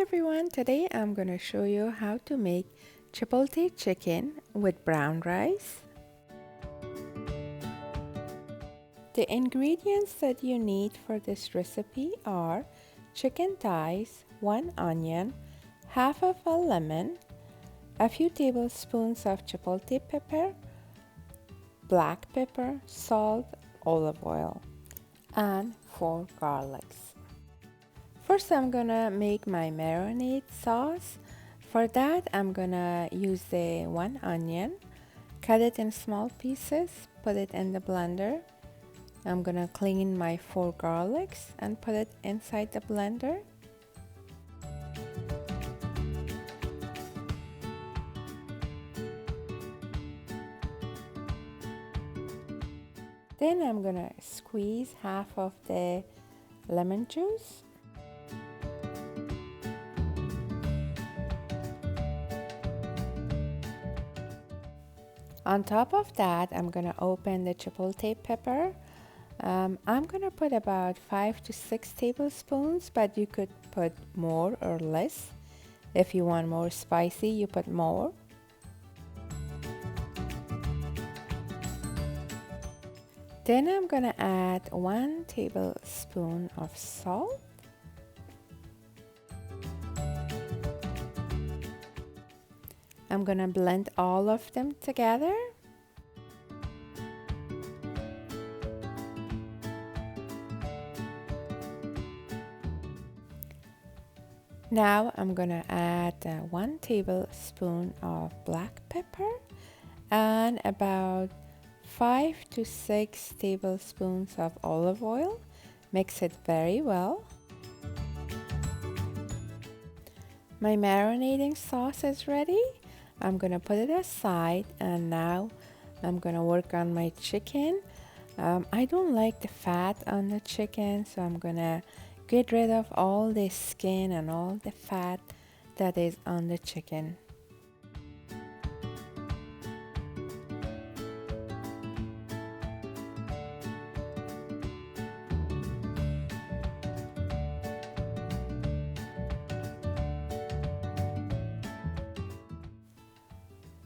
everyone, today I'm going to show you how to make Chipotle chicken with brown rice. The ingredients that you need for this recipe are chicken thighs, 1 onion, half of a lemon, a few tablespoons of chipotle pepper, black pepper, salt, olive oil, and 4 garlics. First, I'm gonna make my marinade sauce. For that, I'm gonna use the 1 onion, cut it in small pieces, put it in the blender. I'm gonna clean my 4 garlics and put it inside the blender. Then I'm gonna squeeze half of the lemon juice. On top of that, I'm gonna open the chipotle pepper. I'm gonna put about 5 to 6 tablespoons, but you could put more or less. If you want more spicy, you put more. Then I'm gonna add 1 tablespoon of salt. I'm gonna blend all of them together. Now I'm gonna add 1 tablespoon of black pepper and about 5 to 6 tablespoons of olive oil. Mix it very well. My marinating sauce is ready. I'm gonna put it aside, and now I'm gonna work on my chicken. I don't like the fat on the chicken, so I'm gonna get rid of all the skin and all the fat that is on the chicken.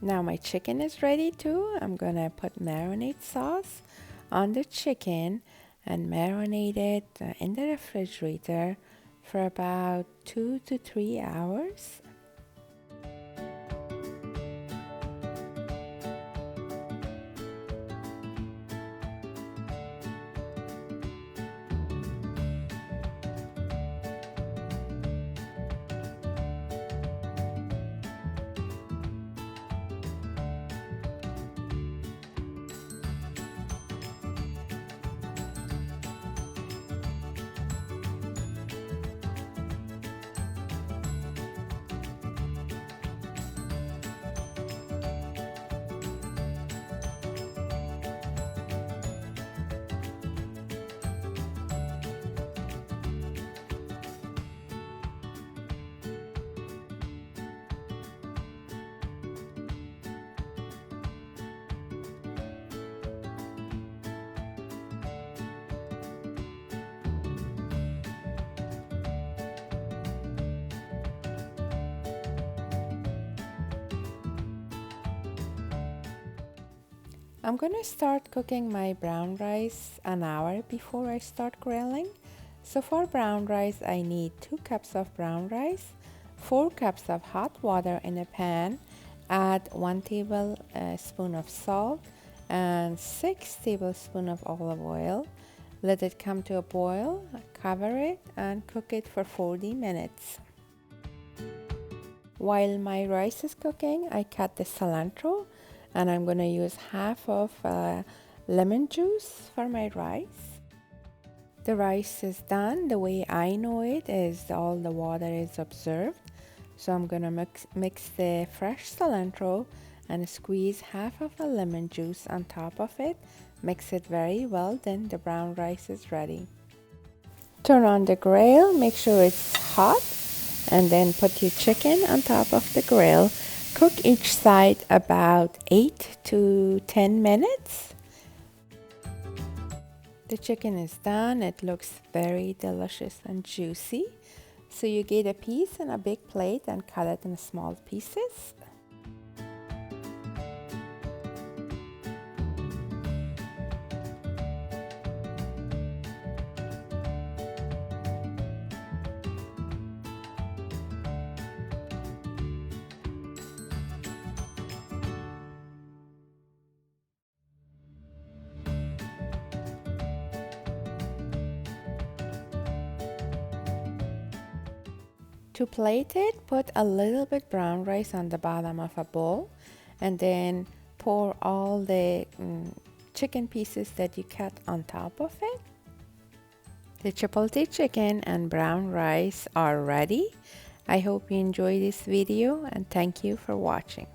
Now my chicken is ready too. I'm gonna put marinade sauce on the chicken and marinate it in the refrigerator for about 2 to 3 hours. I'm gonna start cooking my brown rice an hour before I start grilling. So for brown rice, I need 2 cups of brown rice, 4 cups of hot water in a pan, add 1 tablespoon of salt and 6 tablespoons of olive oil. Let it come to a boil, cover it and cook it for 40 minutes. While my rice is cooking, I cut the cilantro, and I'm going to use half of lemon juice for my rice. The rice is done. The way I know it is all the water is absorbed. So I'm going to mix the fresh cilantro and squeeze half of a lemon juice on top of it. Mix it very well, then the brown rice is ready. Turn on the grill, make sure it's hot, and then put your chicken on top of the grill. Cook each side about 8 to 10 minutes. The chicken is done. It looks very delicious and juicy. So you get a piece in a big plate and cut it in small pieces. To plate it, put a little bit brown rice on the bottom of a bowl and then pour all the chicken pieces that you cut on top of it. The chipotle chicken and brown rice are ready. I hope you enjoy this video and thank you for watching.